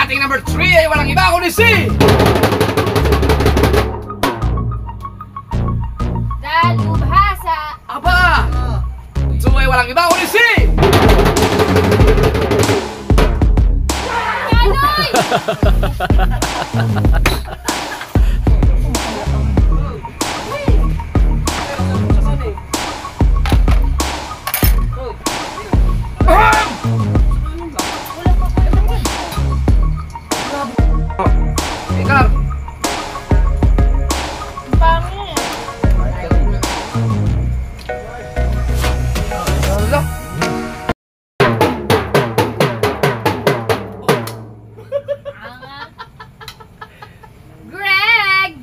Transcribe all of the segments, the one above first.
ating number 3 ay walang iba kundi si Dalubhasa. Aba! 2 ay walang iba kundi si Yanoy! Ikar! Pangit. Hala! Greg!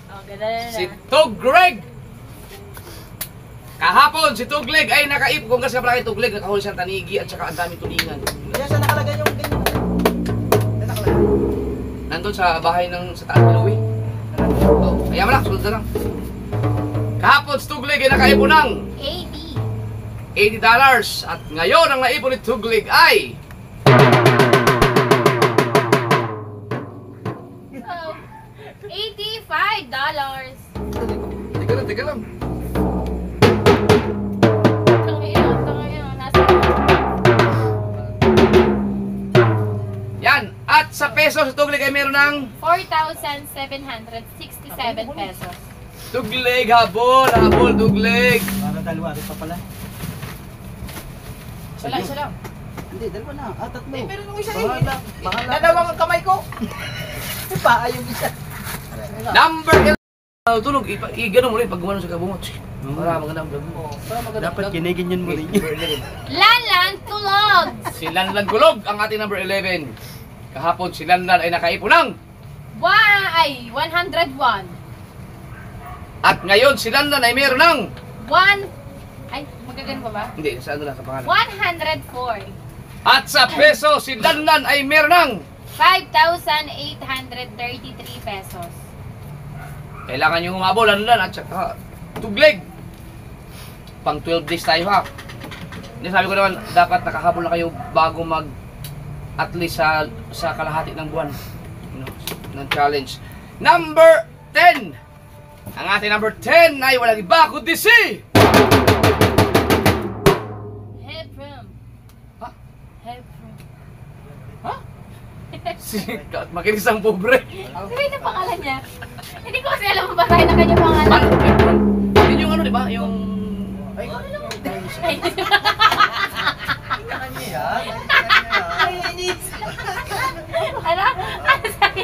Oh, ganda na. Si Tug Greg! Kahapon, si Tugleg ay nakaip. Kung kasi pala kay Tugleg, nakahuli siyang tanigi at saka ang daming tulingan. Kaya siya nakalagay yung ganyan. Kaya nakalagay. Nandun sa bahay ng sa Taan Louie. Oh, kaya mo lang, sunod na lang. Kahapon, si Tugleg ay nakaipon ng $80. At ngayon, ang naipon ni Tugleg ay $85. Teka lang. Yan. At sa peso, si Tugleg ay meron ng 4,767 pesos. Tugleg, habol, Tugleg. Para dalawa rin pa pala. Isa lang. Hindi, dalawa na. Tatlo. Pero nung isa Bahala. Bahala. Dadawang ang kamay ko. Pa, yung isa. Number 11. Tulog, i-gano mo rin pag gumano sa kabungot. Para maganda ang vlog mo. Dapat kiniganyan mo rin. Lanlan Tulog! Si Lanlan Gulog, ang ating number 11. Kahapon, si Lanlan ay nakaipon ng 101. at ngayon, si Lanlan ay meron ng Ay, magagano pa ba? hindi, sa ano lang sa pangalan. 104. At sa peso, si Lanlan ay meron ng 5,833 pesos. kailangan nyo humabol, Lanlan at saka Tugleg. Pang 12 days tayo ha. Hindi, sabi ko naman, dapat nakahabol na kayo bago mag at least sa kalahati ng buwan, you know, ng challenge. Number 10. Ang ating number 10 ay walang iba kundi si Hebron. Ha? Hebron. Ha? Si makinis ang pobre. Ano yung pangalan niya? Hindi ko kasi alam mo ba tayo na kanya pangalan. Ano? Yun yung ano, di ba? Yung Ay, Ano? Ano sabi?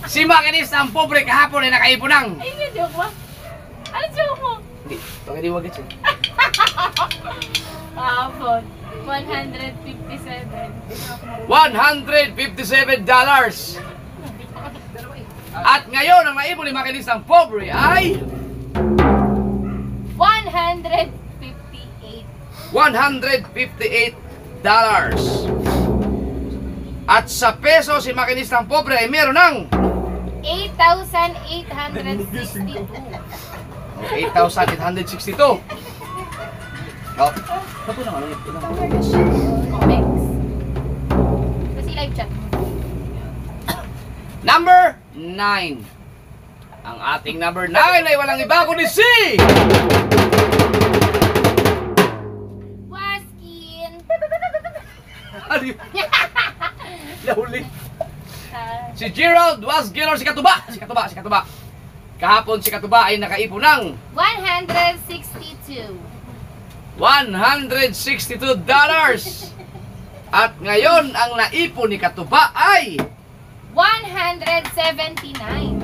si makinis ang pobre kahapon ay nakaipon ng Ay, yung joke mo? Ano joke mo? hindi, pag hindi wag siya. Kahapon. 157. $157. At ngayon, ang naipon ni makinis ang pobre ay 158. $158. At sa peso, si makinistang pobre ay meron ng 8,862. 8,862. Oh. Ito na ano ito na. Comics. Kasi live chat mo. Number 9. Ang ating number 9 ay walang iba kundi si Waskin. ano yun? Nahuli. Si Gerald Waskin or si Katuba. Kahapon si Katuba ay nakaipon ng 162. $162. At ngayon, ang naipon ni Katuba ay 179.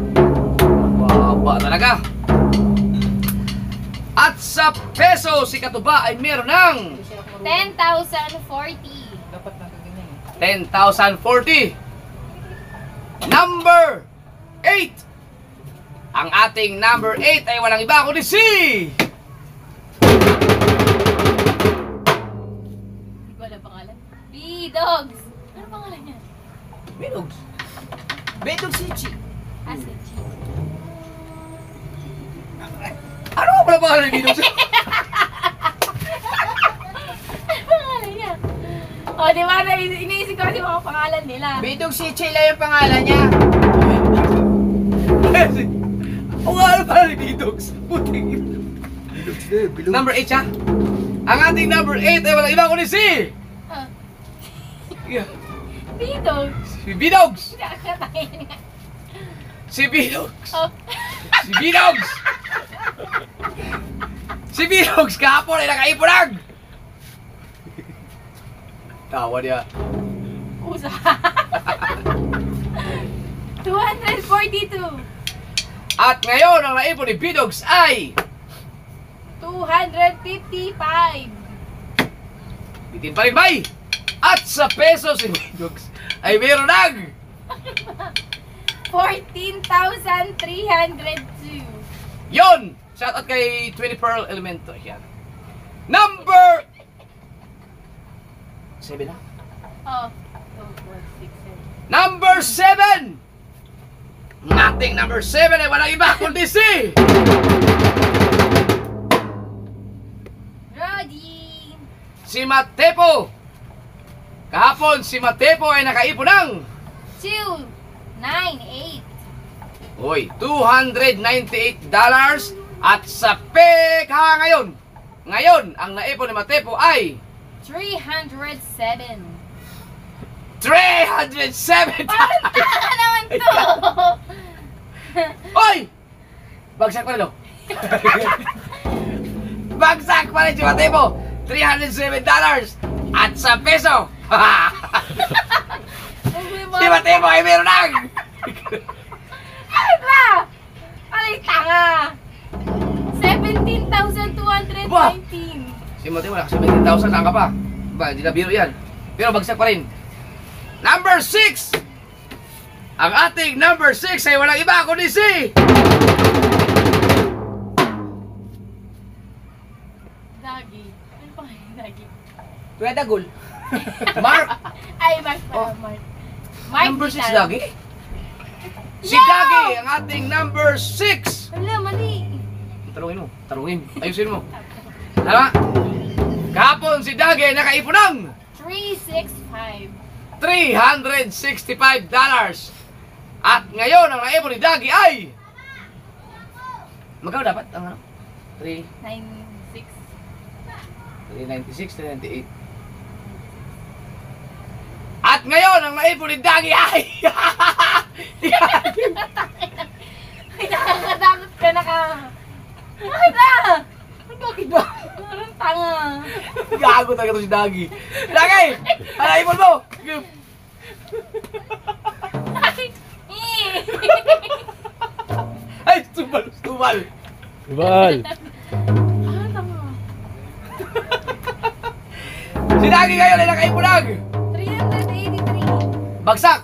baba talaga. At sa peso, si Katuba ay meron ng 10,040. 10,040. Number 8. Ang ating number 8 ay walang iba kundi si Hindi ko alam pangalan. B-Dogs. Ano pangalan niya? Minog. Bedog Sichi. Asa G. Ano ba pala pangalan ni Minog? Ano pangalan niya? O, Oh, di ba? Iniisip ko kasi mga pangalan nila. Bidog si Sheila yung pangalan niya. O nga, ano pala ni Bidogs? Puting. Number 8 siya. Ang ating number 8 ay walang iba kundi si... Ah, Yeah. Bidog. Si Bidogs! Nakakatayin nga. Si Bidogs! Oh. Si Bidogs! Si Bidogs kahapon ay nakaipunag! Tawa niya. Usa. 242. At ngayon, ang naipon ni Bidogs ay... 255. Bitin pa rin bay! At sa peso si Bidogs ay meron ng... 14,302. Yon! Shout out kay 20 Pearl Elemento. Yan. Number... 7 na? Oh. 2, 4, 6, 7. Number 7! Ang ating number 7 ay walang iba kundi si... Roddy. Si Matepo! Kahapon, si Matepo ay nakaipon ng... 298. Uy, $298 at sa pekha ngayon. Ngayon, ang naipon ni Matepo ay 307. 307! Parang tanga naman to. Uy! Bagsak pa rin, oh. Bagsak pa rin si Matepo. $307 at sa peso. Si Matepo ay meron ng... Ano ba? Ay, tanga. 17,219. Si Matepo, naka 17,000. Saan ka pa? Ba, hindi na biro yan. Pero bagsak pa rin. Number 6! Ang ating number 6 ay walang iba kundi si... Dagi. Ano pa yung Dagi? Kuya Dagol. Mark! Ay, Mark pala, Oh. Mark. Mark Number 6 Vital. Dagi? Si No! Dagi, ang ating number 6! Wala, mali. Tarungin mo, tarungin. Ayusin mo. Tama? Kahapon si Dagi ay nakaipon ng 365. $365. At ngayon, ang naipon ni Dagi ay... Magkano dapat? Ang ano? 3, 96. 396, 398. At ngayon, ang naipon ni Dagi ay... Ay, nakakatakot ka na ka. Bakit na? Bakit ba? Parang tanga. Gago talaga to si Dagi. Dagi! Ang naipon mo! Ay, tubal, tubal. Bal! Ah, tanga. Si Dagi ngayon ay nakaipunag. 383. Bagsak!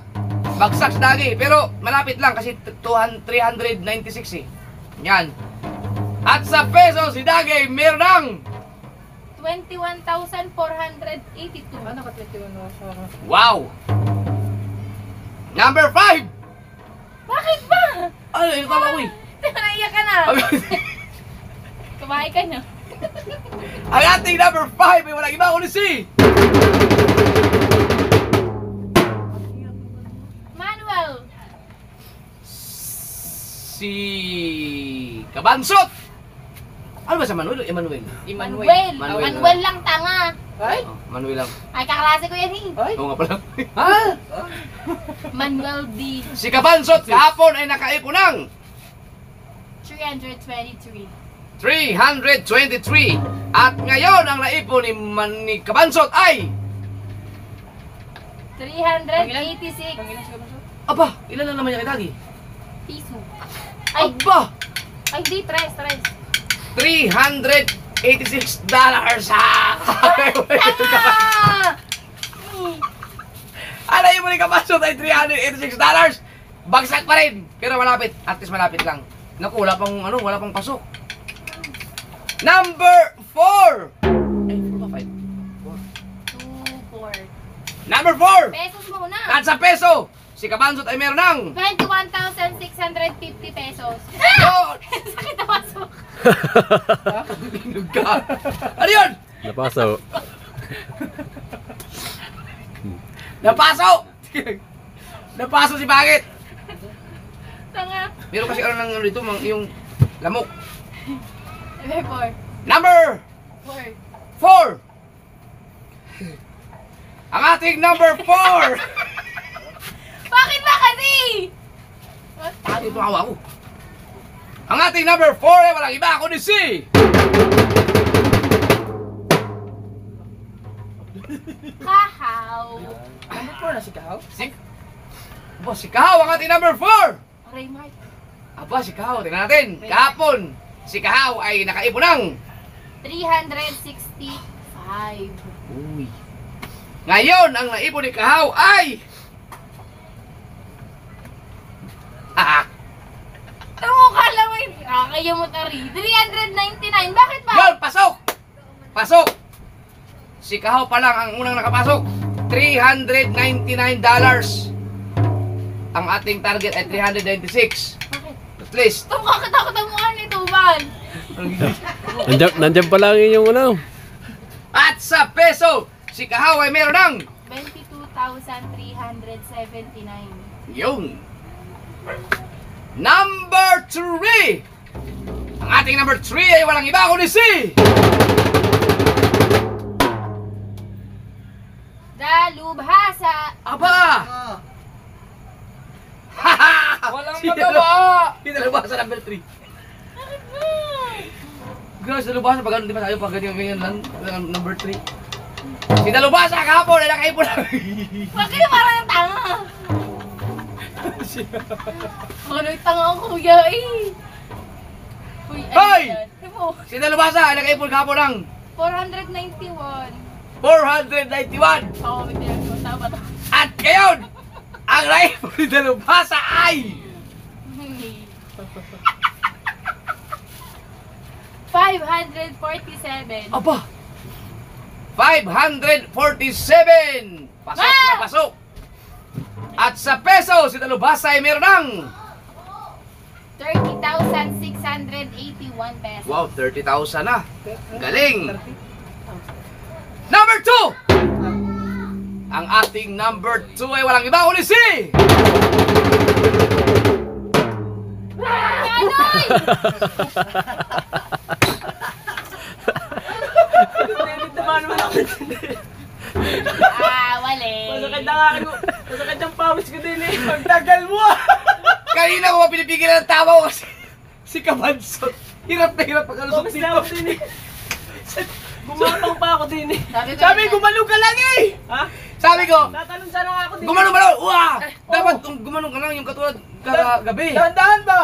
Bagsak si Dagi. Pero malapit lang kasi 396 eh. Yan. At sa peso si Dagi meron ng 21,482. Ano ka 21 mo sa... wow! Number 5! Bakit ba? Ano, ito tama ko eh. Naiyak ka na. Kumain ka na. Ang ating number 5 ay walang iba kundi si... Manuel. Si... Kabansot! Ano ba sa Manuel o Emmanuel? Manuel. Manuel. Manuel lang tanga. Ay? Oh, Manuel lang. Ay, kaklase ko yan eh. Ay? Oo nga pala. Ha? Manuel D. Si Kabansot kahapon ay nakaipon ng 323. 323. At ngayon ang naipon ni Kabansot ay... 386 Aba, ilan lang naman yung kay Dagi? piso. Ay, Aba! ay di, tres. $386 ha! Tanga! Ano yung muli Kabansot ay $386? Bagsak pa rin! Pero malapit. At least malapit lang. Naku, wala pang pasok. Number 4! Ay, 4 ba? 5? 2, 4. Number 4! Pesos muna. At sa peso, si Kabansot ay meron ng... 21,650 pesos. Yun! Sakit na pasok. Ano yun? Napaso. Napaso! Napaso si Pangit! Tanga. Meron kasi ano nang dito, yung lamok. Ebe, 4. Number 4. 4! Ang ating number 4! Bakit ba kasi? Pangit mo awa ko. Ang ating number 4 ay walang iba kundi si... Kahaw. Number 4 na si Kao. Aba, si Kahaw ang ating number 4! Raymart. Aba, si Kahaw, tingnan natin. Kahapon, si Kahaw ay nakaipon ng... 365. Uy. Ngayon, ang naipon ni Kahaw ay... Ano kala mo yun? Kaya mo tari. 399. Bakit ba? Yun, pasok! Pasok! Si Kahaw pa lang ang unang nakapasok. $399. Ang ating target ay 396. Bakit? At least. Ito makakatakot ang mukha nito, man. Nandiyan pa lang yung ano. At sa peso, si Kahaw ay meron ng... 22,379. Yun. Number 3. Ang ating number 3 ay walang iba kundi si... Dalubhasa. Aba! Ah. Haha! Walang Si magawa! Dalubhasa number 3. Bakit ba? Grabe, si Dalubhasa, pag ano, di ba tayo pag ganyan lang, number 3. Si Dalubhasa kahapon ay nakaipon lang. Bakit na parang ang tanga? Ano yung tanga ko, kuya eh? Uy, Hoy! yan? Ano? Si Dalubhasa ay nakaipon kahapon ng 491. 491. Oo, may tinagpo. Tama to. At ngayon, ang naipon ni Dalubhasa ay... 547. Aba! 547! Pasok na pasok! At sa peso, si Dalubhasa ay meron ng... 30,681 pesos. Wow, 30,000 na. Galing! Number 2! Ang ating number 2 ay walang iba kundi si... Kanoy! naman ako. Wali. Masakit na nga ako. Masakit ang pawis ko din eh. Pagtagal mo ah. Kanina ko pinipigilan ng tawa ko kasi si Kabansot. Hirap na hirap pagkalusot Pawis na ako dito. din eh. Gumapang pa ako din eh. Sabi, gumano ka lang eh! Ha? Sabi ko, Tatalon sana nga ako din. gumano ba lang? Uwa! Dapat gumano ka lang yung katulad kagabi. Dahan-dahan ba?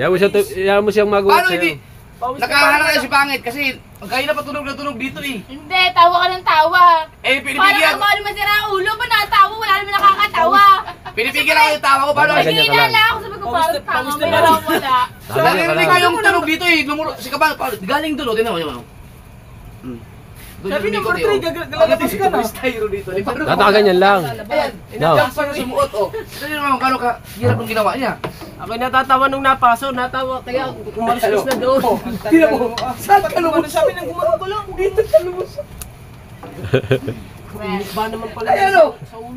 Yaw mo siyang magulat Paano sa'yo. hindi? Pawis na Nakaharap na si Pangit kasi ang kanina pa tunog na tunog dito eh. Hindi, tawa ka ng tawa. Eh, Parang pinipigilan. ako naman sira ang ulo. Ba natawa? Wala naman nakakatawa. Pinipigilan ako yung tawa ko. Paano? Ganyan ka lang. Hinala ako. Sabi ko parang tanga. Pawis na May ba? wala. Narinig ko yung tunog dito eh. Si Kaban, galing doon. Tinan mo yun. Sabi number 3, gagalabas ka na. Styro dito. Tataganyan lang. Ayan, No. inadjust pa na sumuot oh. Tignan naman kung ka hirap ng ginawa niya. Ako'y natatawa nung napaso, natawa. Kaya umalis na doon. Tignan mo, saan ka lumos? Sabi ng gumano ko lang. Dito ka lumos. Ba naman pala. Ay ano?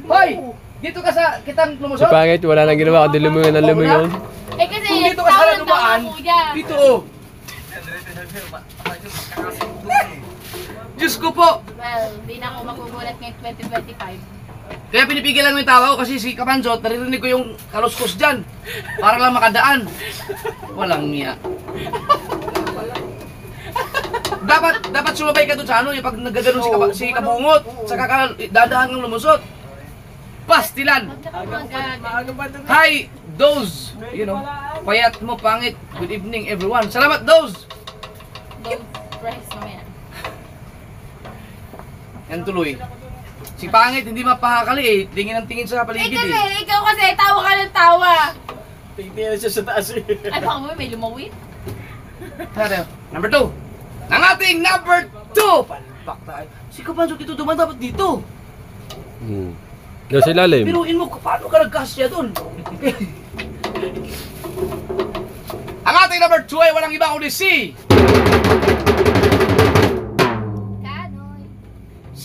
Hoy! Dito ka sa kitang Si lumusot. Pangit, wala nang ginawa kundi lumingon ng lumingon. Eh kasi, Kung dito ka sana dumaan, kuya. dito oh. Diyos ko po! Well, hindi na ako magugulat ngayong 2025. Kaya pinipigilan mo yung tawa ko kasi si Kabanjot, naririnig ko yung kaluskos dyan. Para lang makadaan. Walang niya. Dapat sumabay ka doon sa ano, yung pag nagaganon si Kabungot, saka ka dadahan ng lumusot. Pastilan! Maano ba ito? Hi, Doze! You know, payat mo, pangit. Good evening, everyone. Salamat, Doze! Don't press mamaya. Yan tuloy. Si pangit, hindi mapahakali eh. Tingin ang tingin sa Eh paligid kasi, eh. ikaw kasi, tawa ka ng tawa. Tingnan siya sa taas eh. Ay, baka mo may lumawin. Number 2. Ang ating number 2! Palpak tayo. Si Kabanjot dito duman, dapat dito. Daw sa ilalim. Biruin mo, paano ka nagkasya dun? Ang ating number 2 ay walang iba kundi si... Kanoy.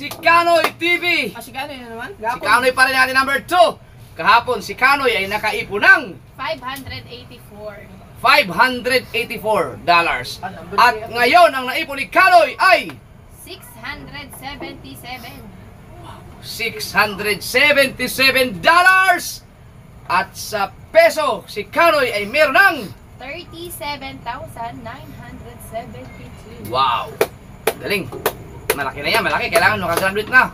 si Kanoy TV. Ah, si Kanoy na naman? Si Kanoy pa rin natin number 2. Kahapon si Kanoy ay nakaipon ng $584. $584. At ngayon ang naipon ni Kanoy ay $677. $677. At sa peso, si Kanoy ay meron ng $37,972. wow! Galing. Malaki na yan, malaki. Kailangan makagraduate na.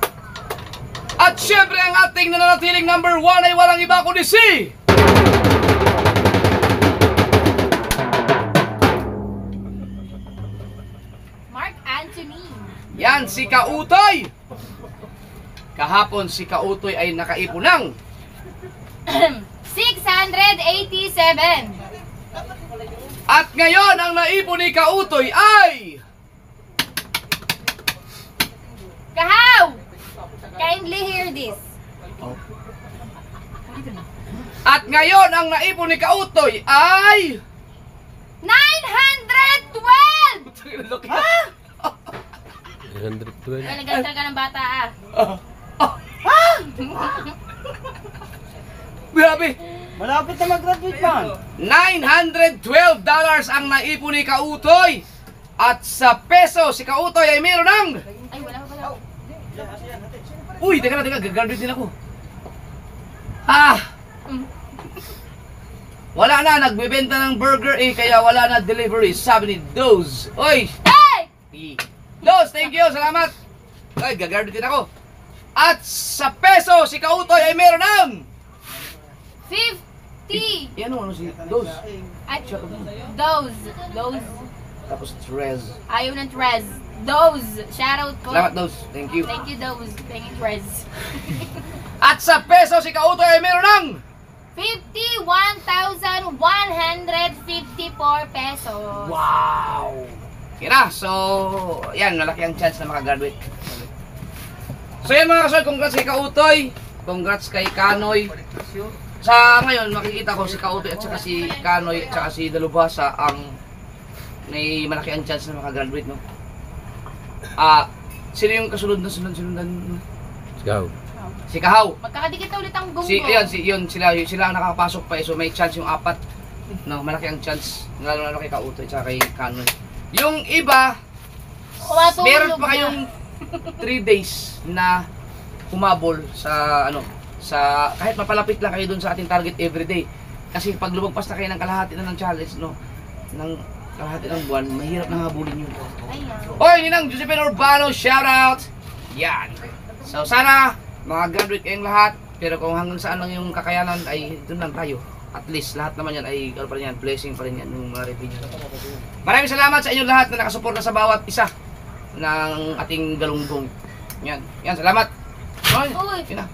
At syempre ang ating nananatiling number 1 ay walang iba kundi si Mark Anthony. yan, si Kautoy. Kahapon si Kautoy ay nakaipon ng $687. at ngayon ang naipon ni Kautoy ay Kahaw! Kindly hear this. at ngayon ang naipon ni Kautoy ay 912! 112. Ay, nag-alter ka ng bata ah. grabe. Malapit na mag-graduate man. $912 ang naipon ni Kautoy. At sa peso, si Kautoy ay meron ng Ay, wala pa pala. uy, teka, gagraduate din ako. Ah! Wala na, nagbebenta ng burger eh, kaya wala na delivery. Sabi ni Doz. Oy! Hey! Doz, thank you, salamat. Ay, gagraduate din ako. At sa peso, si Kautoy ay meron ng 50! ano si Doz? Ay, those. Tapos Trez. Ayaw ng Trez. Those. Shoutout po. Salamat, Doz. Thank you. Thank you, those. Thank you, Trez. At sa peso, si Kautoy ay meron ng 51,154 pesos. wow! Yan na, so, yan, malaki ang chance na makagraduate. So yan mga kasol, congrats kay Kautoy, congrats kay Kanoy. Sa ngayon, makikita ko si Kautoy at saka si Kanoy at saka si Dalubhasa ang may malaki ang chance na makagraduate, no? Sino yung kasunod na sunod-sundan? Ikaw. Si Kahaw. Magkakadikit na ulit ang gunggo. Sila ang nakakapasok pa, so may chance yung 4. No, malaki ang chance, lalo kay Kautoy at saka kay Kanoy. Yung iba, meron pa kayong 3 days na humabol sa kahit mapalapit lang kayo dun sa ating target everyday. Kasi pag lumagpas na kayo ng kalahati na ng challenge, no, ng kalahati ng buwan, mahirap na habulin yun. Ayan. Oy, Ninang Josephine Urbano, shout out. Yan. So sana makagraduate kayong lahat, pero kung hanggang saan lang yung kakayanan ay dun lang tayo. At least lahat naman yan ay ano pa rin yan, blessing pa rin yan yung mga review. Maraming salamat sa inyong lahat na nakasuporta sa bawat isa ng ating galunggong. Yan, salamat. Oy, yun na.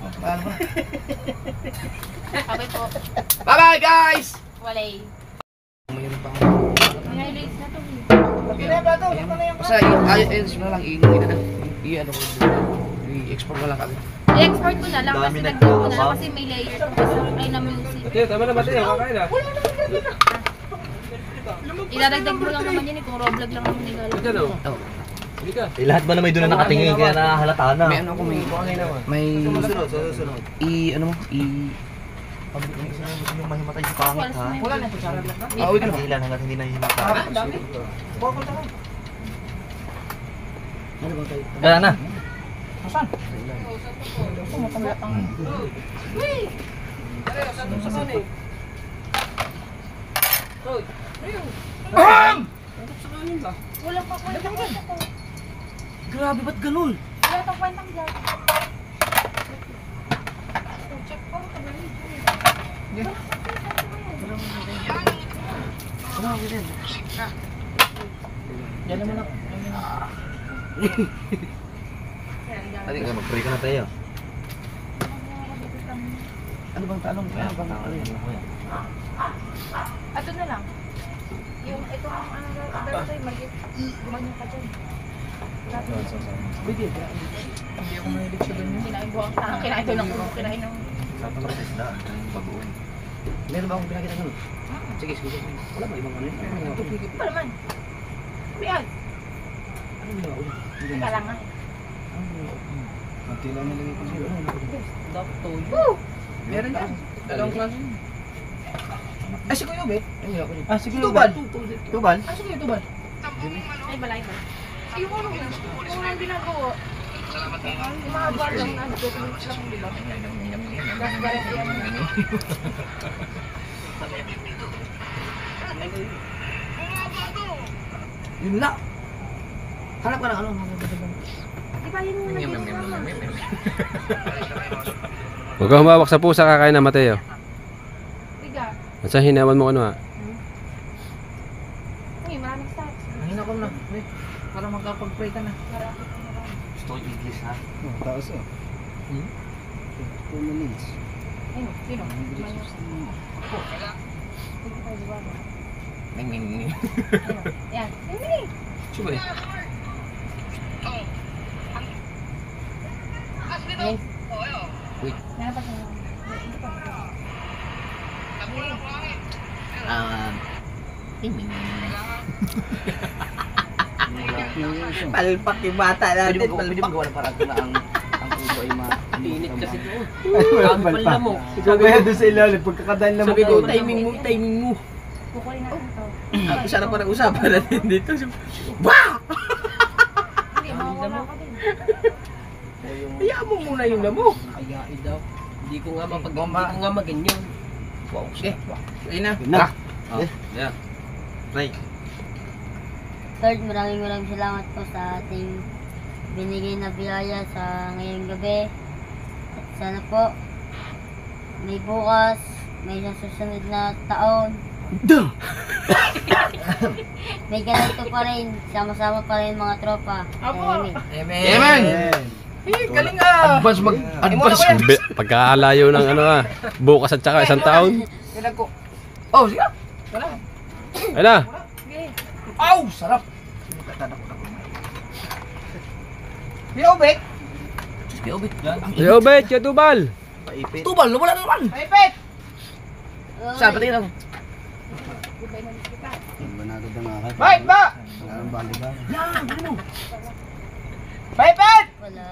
Sabi po. Bye-bye guys! Walay. Mayroon pa Highlights na to. basta ayos mo lang, i-export mo lang kami. I-export ko na lang kasi nagdag ko na lang kasi may layer to kasi ay na music. Tama na, Mateo. Kakain na. Ilalagdag mo lang naman yun kung Roblox lang naman nilalagay. Diyan, oh. Oh. Hindi ka. Lahat ba na may doon na nakatingin kaya nahalata na? May ano ako, may Susunod. Yung mahimatay si pangit ha? Wala na, kutsara lang na. uwi ka na ba? Ilan hanggat hindi na himatay. Dami. Pupunta ka. Ano bang tayo? Wala na. Asan? Pumakamlat ang... Wala pa kwentang dyan. Grabe, ba't ganun? Wala pa kwentang dyan. Check po. Yan naman ako. Kaya mag-pray ka na tayo. Ano bang tanong? Ato na lang. Yung itong dati mag-it. Gumanyan ka dyan. Pwede, Hindi ako mahilig sa ganyan. Kinain ko ang kinain ko ng ulo. Kinain ng... Saan naman sa isda? Bagoon. meron ba akong pinakita ganun? Sige. Wala ba ibang ano yun? Ito naman. Ayan. Ano yung mga ulo? Teka lang nga. Konti lang nilagay ko sa'yo. Dapat toyo. Meron yan. Dalawang klase. Ay, si Kuya Ubet. Ay, ako yun. Ah, si Kuya Tubal. Ubet. Tubal? Ah, sige, tubal. Ay, balay ba? Yung ano, kung ang ginagawa. Yung mga bar lang na, documents lang, di ba? Gas guarantee yan. Yun lang. Hanap ka ng ano. Di ba yun yung nag-iisama? Huwag kang humawak sa pusa, kakain na, Mateo. Biga. At sa hinawan mo ano ha? Uy, maraming stocks. Hina ko na. Para magkapag-pray ka na. Marami ko na lang. Gusto ko English ha. Oh, taas oh. Puno needs. Ayun, sino? Manyo. Ako. Hindi tayo di ba? Nangingin. Ayun. Yan. Hindi. Subay. Ayun. Wait. Meron pa siya. Hindi pa. Palpak yung bata Pwede natin. mo gawa ng parang na ang puso ay Init kasi doon. Ay, palpak. Ikaw kaya doon sa ilalim. Pagkakadain lang Sabi ko, mo. timing mo. Kukunin natin to. Isa na parang usapan natin dito. Bah! Hindi, mawawala ka din. Hayaan mo muna yung lamok. Ayain daw. Hindi ko nga maganyan. Wow, sige. Ayun na. Na. Yeah. Right. Lord, maraming salamat po sa ating binigay na biyaya sa ngayong gabi. At sana po, may bukas, may susunod na taon. May ganito pa rin, sama-sama pa rin mga tropa. Amen. Amen! Galing ah! Advance. Pagkaalayo ng ano ha? Bukas at saka isang taon. Kailan ko. Oh, sige. Wala. Ayun na. Aw! Sarap! Biobet! Biobet. Yo, bet, yo, Tubal. Paipit. Tubal, wala na naman! Paipit! Saan, pati lang. Banado na nga kayo. Bait ba? Wala nang balikan. Yan, gano'n mo. Paipit! Wala.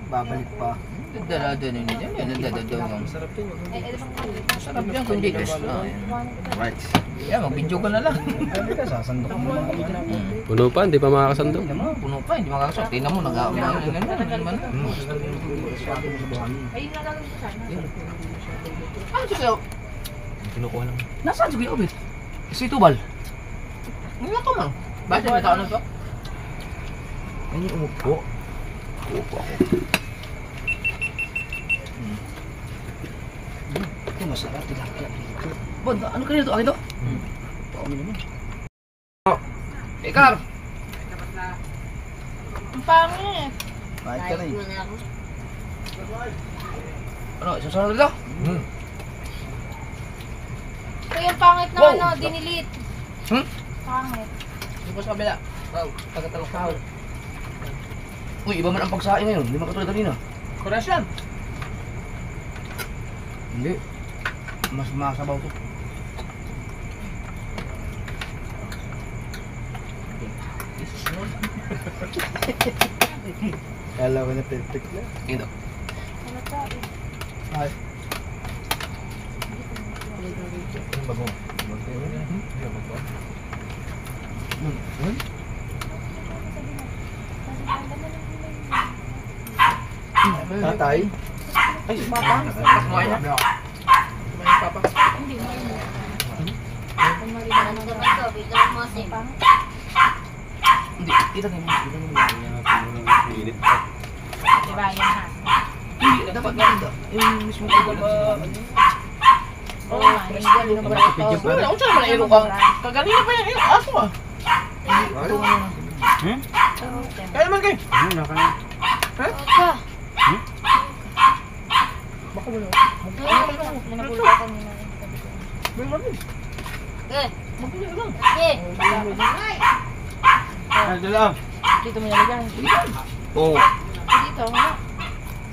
Babalik pa. Dadadano niya. Yan, dadadano. Masarap yun. Sarap yan, kundi guys. Right. Yan, mag-video ka na lang. Sabi ka, sasandok mo na. Puno pa, hindi pa makakasando. Puno pa, hindi makakasot. Tingnan mo, nag-aamang. Ayun na lang ko sana. Ano si Kuya? Kinukuha lang. Nasaan si Kuya Obet? Si Tubal. Ngayon to man. Bakit may tao na to? Ay, umupo. Umupo ako. Ito masarap. Tilapia dito. Bod, ano kanina to? Akin to? Paumin naman. Ekar! Ang pangit. Bakit ka Kahit rin? mo na ako. Ano, susunod dito? Ito yung pangit na Wow. ano, dinilit. Pangit. Hindi pa sa kabila. Pagkatalok sa hawal. Uy, iba man ang pagsain ngayon. Hindi man katulad kanina. Kuras yan. Hindi. Mas masabaw to. Kala ko na perfect na. Ito. Ano to? Ay. Tatay. Ay, si Papa. Kumain na. Kumain si Papa. Hindi mo yun. Kung mali na Ano ano ba ito? Biglang masing. pangit. Hindi, kita mo. Kita mo. Diba, yan ha. Hindi, dapat ganda. Yung mismo ko ba? Oo, hindi galing ng brato. Wala, kung saan naman na ka? Kaganina pa yan. Aso ah. Kaya naman kayo. Baka wala. Pinapulot ako nila. Eh, Magpili ka lang. eh. Ito lang. Dito mo nilagyan. Oo. Dito, wala.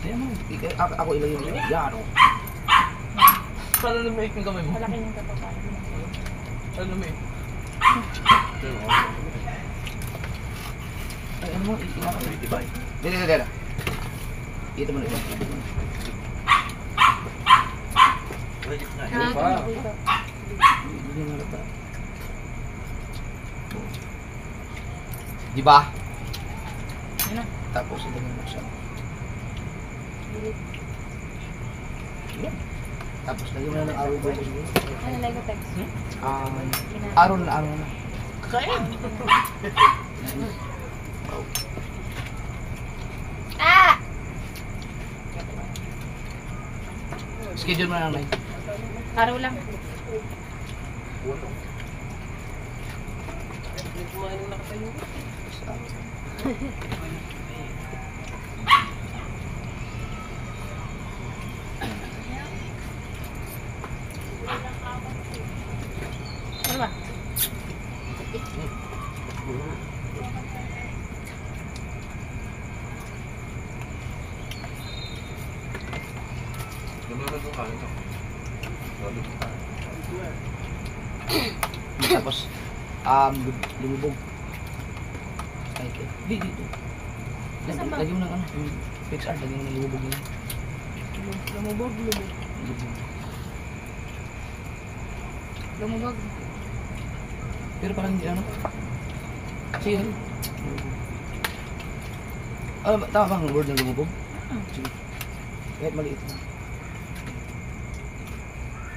Kaya mo, ako ilang yung yan o. Para lumiik yung kamay mo. Malaki yung kapapala. Para lumiik. ano mo, ingat mo. Dito. Dito mo na ito. Di ba? Ano? Tapos ito mo siya. Yan. Tapos lagyan mo na ng araw buko siguro. Ano Lego text? Araw na. Kain! Ah! Schedule mo na lang, Nay. Araw lang. Ano ba? Tapos, lumubog. Ay, dito. Lagyan mo ng ano, yung PXR, lagyan mo ng lumubog nila. Lumubog. Lumubog. Pero parang hindi ano. Sige. Tama ba ang word ng lumubog? Sige. Kahit maliit na.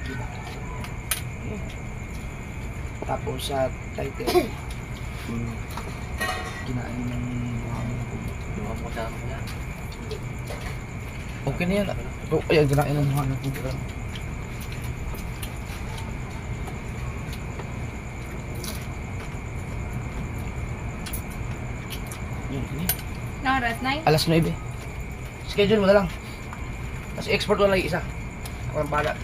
Diba? Tapos sa title, kinain ng okay na yan. Oh, ayan, kinain ng mga nagpupunta. No, oras 9? Alas 9. Schedule mo na lang. Kasi export mo lang yung isa. Ako ang bahala.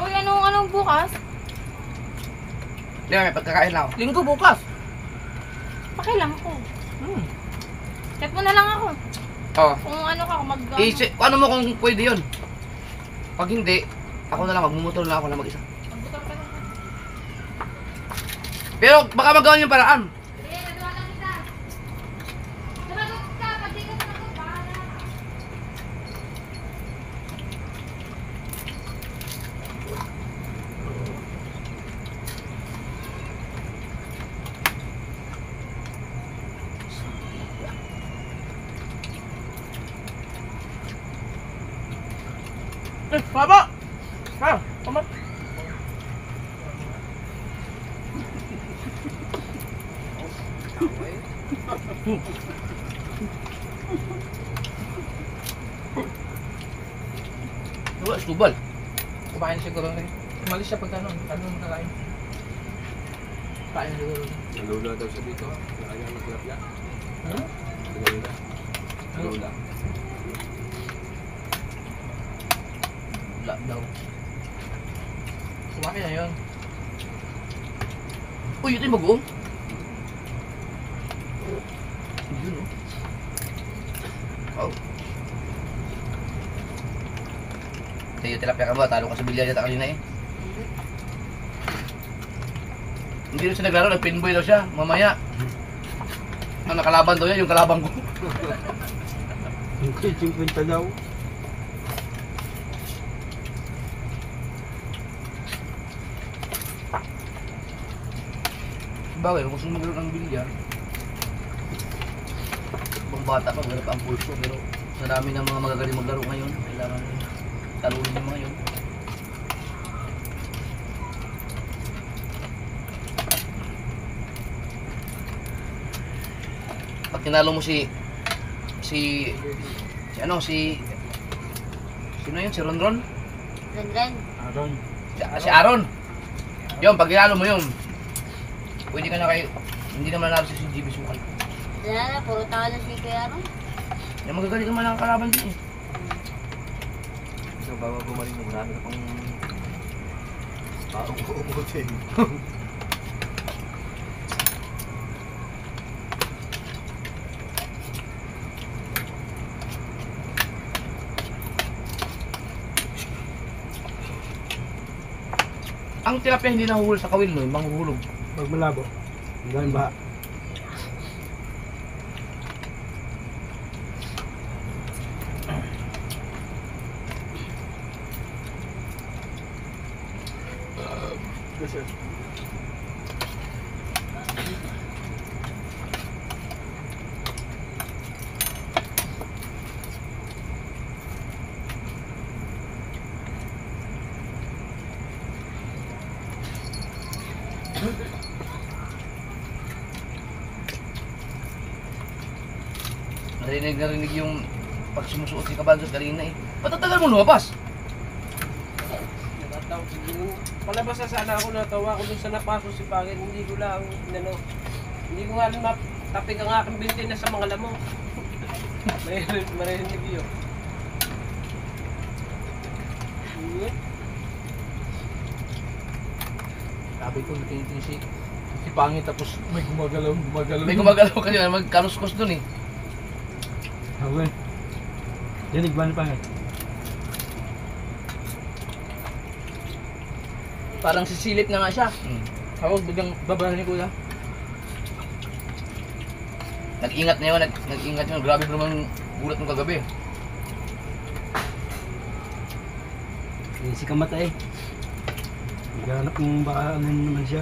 Uy, anong bukas? Hindi, may pagkakain na ako. Linggo bukas. Pakilam ko. Chat mo na lang ako. Oo. Kung ano ka, kung Ano mo kung pwede yun? Pag hindi, ako na lang, magmumotor na ako na mag-isa. Magbutor ka lang. Pero baka magawa yung paraan. Sige, nagawa lang kita. Sumagot ka, pag di ka sumagot, bahala ka. Baba! Ha? Tama. Diba, stubal. Kumain siguro rin. Umalis siya pagka ano makakain. Kain na siguro. Nalula daw siya dito. Kaya naglap niya. Ano? Nalula. Wala daw. Kumain na yun. Uy, ito yung bagoong. Yun, oh. Wow. Tayo tilapia ka ba? Talo ka sa bilyar yata kanina eh. Hindi rin siya naglaro, nag-pinboy daw siya. Mamaya. Ang nakalaban daw yan, yung kalaban ko. Hindi, 50 daw. Bagay, kung gusto maglaro ng bilyar, ibang bata pa, wala pa ang pulso. Pero sa dami ng mga magagaling maglaro ngayon, kailangan talunin yung mga yun. Pag tinalo mo si sino yun? Si Ronron? Ren. Si Aaron. Yun, pag tinalo mo yun, pwede ka na kayo, hindi naman nanalo si GB Sukal. Wala na, puro talo si Kuya Aaron. Yung magagaling naman ang kalaban din eh. So, bago gumaling mo, marami na pang taong uubutin. Ang tilapia hindi nahuhulog sa kawil no, yung manghuhulog. Pag malabo, hanggang ba? Narinig yung pag sumusuot si Kabanzot kanina eh. Ba't ang tagal mo lumabas? Natatawag siguro. Palabas na sana ako, natawa ako dun sa napasok si Pangin. Hindi ko lang, hindi ko nga matapig ang aking binti na sa mga lamok. Marinig yun. Sabi ko, natingin si Pangit tapos may gumagalaw. May gumagalaw kanina, magkaluskos dun eh. Hawin. Dinig ba ni Pangit? Parang sisilip na nga siya. Tapos biglang babahan ni Kuya. Nag-ingat na yun, nag-ingat yun. Grabe naman gulat ng kagabi. Si Kamatay. Naghanap ng baka ano naman siya.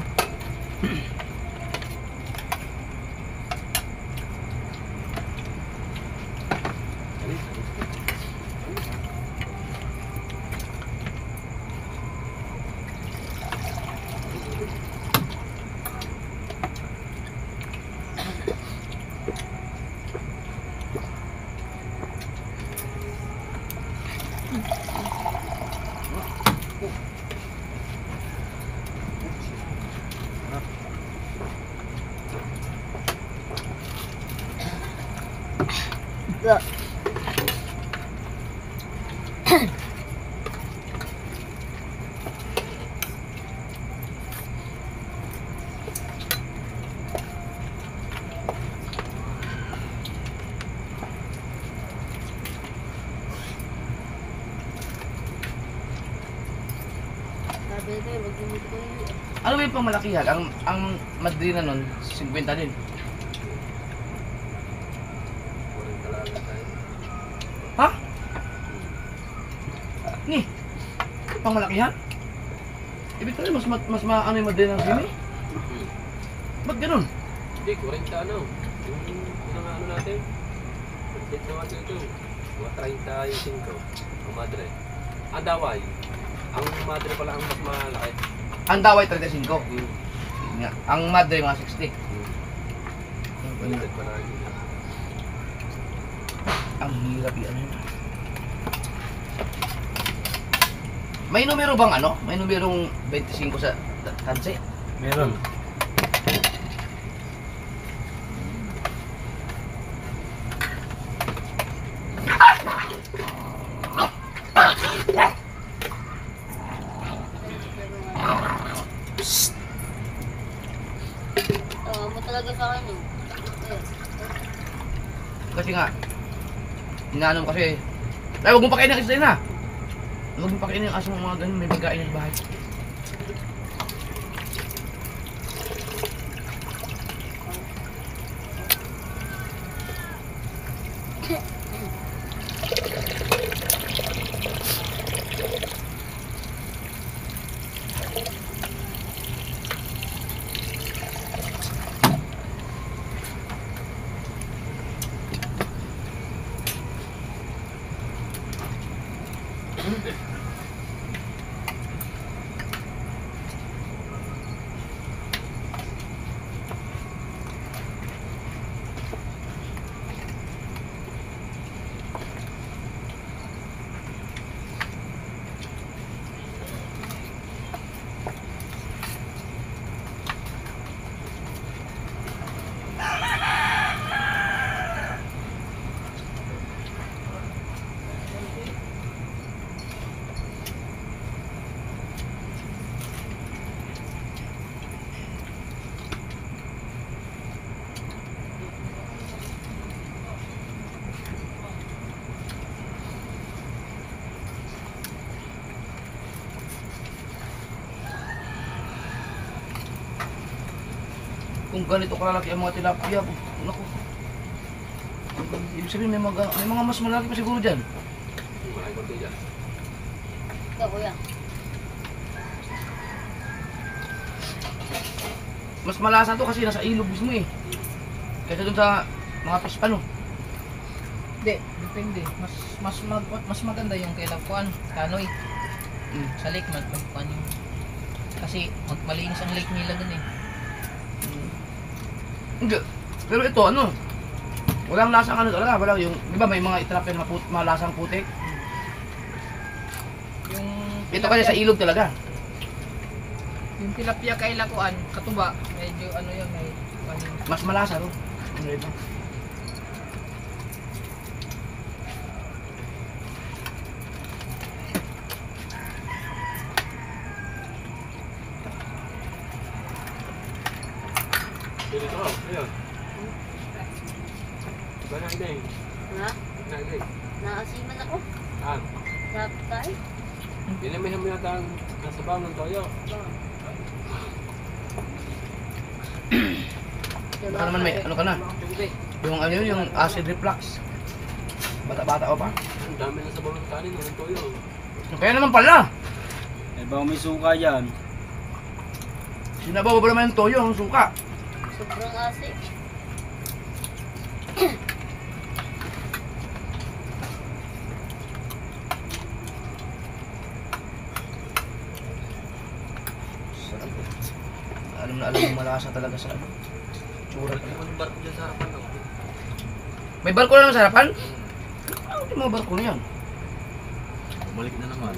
Look. Ano ba yung pamalakihan? Ang Madrina nun, 50 din. Ha? Ni? Pamalakihan? Ibig sabihin mas maano yung Madrina ng Simi? Ba't ganun? Hindi, 40 ano. Yung ano natin. Dito natin ito. 35 ang madre. Ang daway. Ang madre pala ang mas malaki. Ang daway 35. Yun nga. Ang Madre mga 60. Baliktad pala yun. Ang hirap yan. May numero bang ano? May numerong 25 sa tanse? Meron. Tawa mo talaga sa akin eh. Kasi nga, inaano mo kasi, ay huwag mong pakainin ang isa na. Huwag mong pakainin ang aso mo mga ganun, may pagkain ng bahay. Kung ganito kalalaki ang mga tilapia, naku. Ibig sabihin may mga mas malaki pa siguro dyan. Malaki konti dyan. Ikaw kuya. mas malasa to kasi nasa ilog mismo eh. Kaysa dun sa mga pispano. Hindi, depende. Mas maganda yung kay Lapuan, Kanoy. Sa lake magpuan yung kasi malinis ang lake nila dun eh. Hindi. Pero ito ano, walang lasang ano talaga, walang yung, di ba may mga itrap yan, mga lasang putik. Yung Ito kasi sa ilog talaga. yung tilapia kay Lapuan, katuba, medyo ano yun, may ano, Mas malasa no. Ano ito? Dito ko, ayun. Ba na hindi? Ha? Na hindi. Nakasiman ako. Ah, Sarap tayo. dinamihan mo yata ang nasabaw ng toyo. Baka naman may ano ka na. Yung ano yun, yung acid reflux. Bata-bata o pa. Ang dami ng sabaw ng kanin ng toyo. Kaya naman pala. Eh baka may suka dyan. Sinabaw ba naman yung toyo, ang suka. Sobrang asik. Sarap. Alam na alam yung malasa talaga sa ano. Tsura talaga. Ang barko dyan sa harapan ako. May barko na naman sa harapan? Ano yung mga barko na yan? Balik na naman.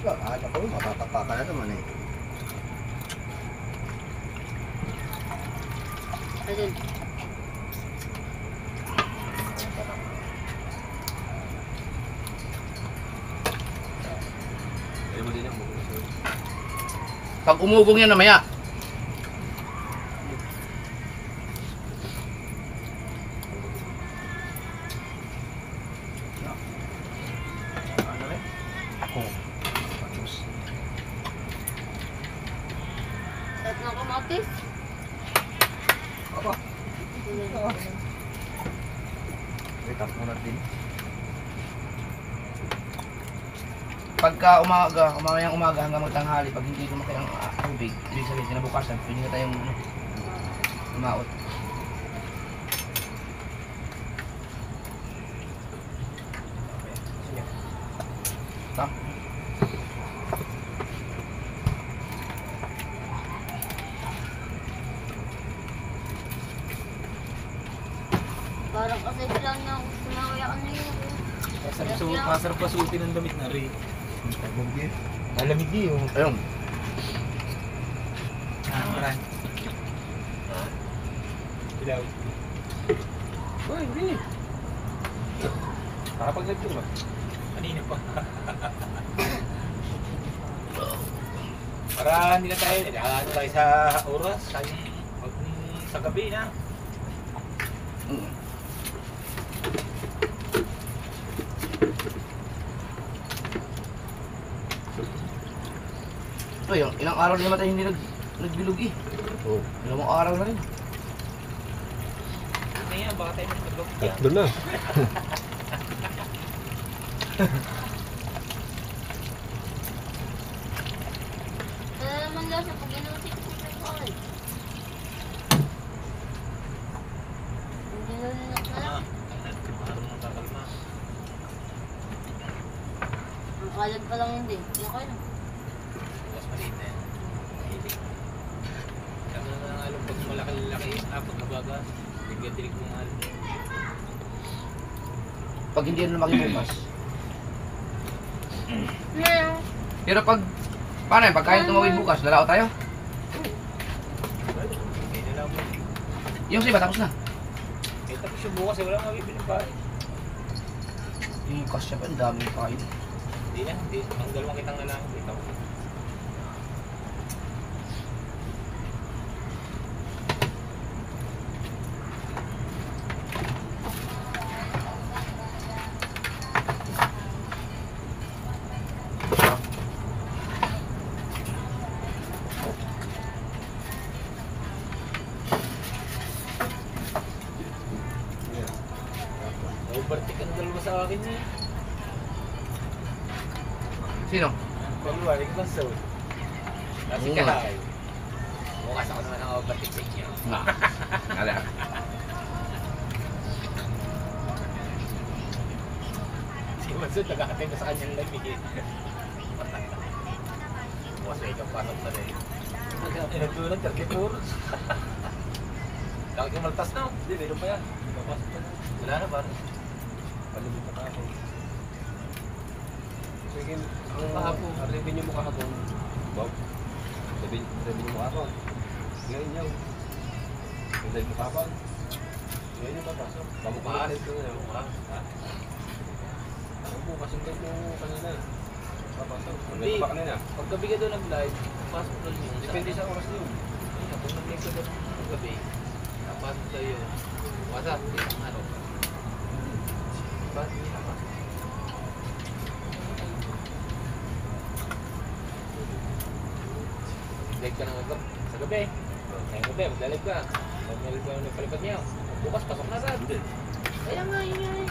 Akala ko, matatapakan na naman eh. Ayun. Kaya mo din ang buko. Pag umugong yan namaya. Ano rin? Ako. Sarap ng kamatis. Apa? May tapunan din. Pagka umamayang umaga hanggang magtanghali, pag hindi kumakay ang tubig, ibig sabihin kinabukasan, pwede na tayong umaot. Tam. Parang kasi lang niya ako sumawaya ka na yun. Masarap pa suotin ng damit na rin. Malamig din yung. Ayun. Maran. Ilaw. Uy, hindi. Nakapag-live ba? Kanina pa. Para hindi na tayo, ano tayo sa oras, sa gabi na. Ito yung ilang araw na naman tayo hindi nagbilog eh. Oo. Ilang araw na rin. Ano yan, baka tayo mag-vlog yan. Tatlo na. Kaya naman lang siya pag inutik ko sa call. Hindi na rin ako. Parang makakalma. Ang kalag pa lang hindi. Okay lang. Bukas maliit na yan. Mahilig. Kami na nga alam pag malaki-laki, pag nabaga, bigyan-dilig mo mahal. Pag hindi na lumaki bukas. Meow. Pero pag, paano yun? Pag kaya tumawid bukas, lalao tayo? Kaya na lang mo. Yung sa iba, tapos na. Eh tapos yung bukas, wala nga bibiling pa. Yung kasya pa, ang daming kain. Hindi na, hindi. Ang dalawang kitang na lang. Ito. Tawagin niya. Sino? Pag-iwari ko ba so? Kasi Oo nga. kahay. Bukas ako naman ang overtake sa inyo. Nga. Ala. Si Mansud, nagkakatay ko sa kanyang lamig. Bukas may ikang pasok na rin. Nagtulog, 34. Laki kang maltas na. Hindi, meron pa yan. Papasok pa na. Wala na, parang. Palimit na kahapon. Sige, ang revenue mo kahapon, Bob. Revenue mo kahapon. Ngayon yun. Ang revenue mo kahapon. Ngayon yung papasok. Pamukhaan ko na yun. Ano po, kasi yung mo kanina. Papasok. Hindi. Hindi pa kanina. Paggabi ka doon nag-live, pasok doon yung Depende sa oras niyo. Ayun, kung nag-live ka doon paggabi, napasok tayo yung WhatsApp, yung ano. Bakit? Live ka sa gabi. Ngayong gabi, magla-live ka. Mag-live ka nagpalipad niya. Bukas, pasok na agad. Hindi. Kaya nga, yun nga eh.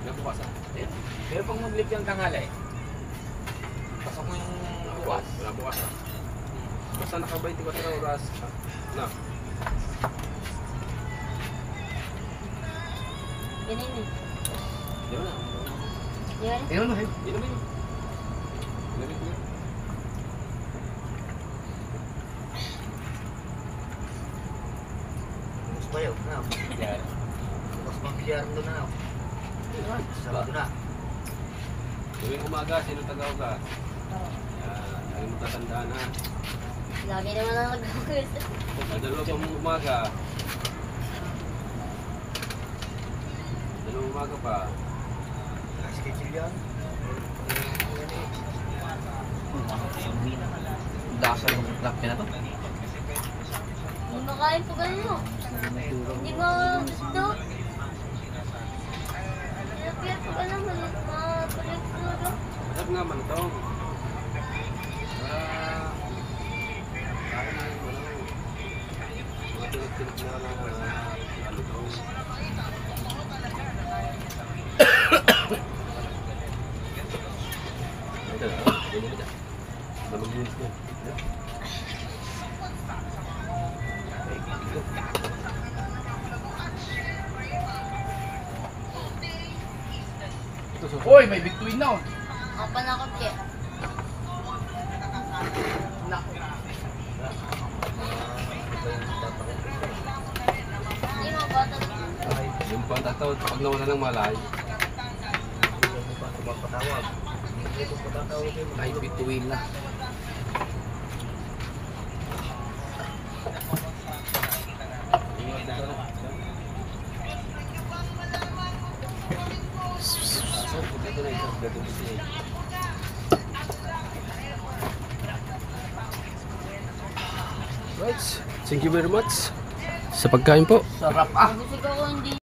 Nabukas ah. Ayun. Pero pag mag-live kang tanghali, pasok mo yung bukas. Wala bukas ah. Basta naka-24 na oras. Na. Ganun eh. Yun na. Yun. Ayun na. Yun naman yun. Lamit mo yun. Mas bayaw na. Yan. Mas mabiyar doon na. Sabado na. Tuwing umaga, sino tagaw ka? Ay mo tatandaan ha. Lagi naman ang nag-focus. Dalawa pang umaga. Dalawang umaga pa. Schedule yan. Lasa ng lap niya na to. Hindi makain po ganun. Hindi mo gusto. Pinapiyat po ganun. Matuloy po na. Masarap nga man ito. Kaya na yung mga tinik-tinik na ano ito. Ito na, ganyan na. Namaglinis ko. Ito sa Hoy, may between na. Oh. Panakot kaya. Hindi mo bata. yung pantataw, pag nawala ng malay, Tumapatawag. Hindi ko patatawag kayo. May between na. ito na ito, gagawin siya. Right. Thank you very much sa pagkain po. Sarap ah. Gusto ko hindi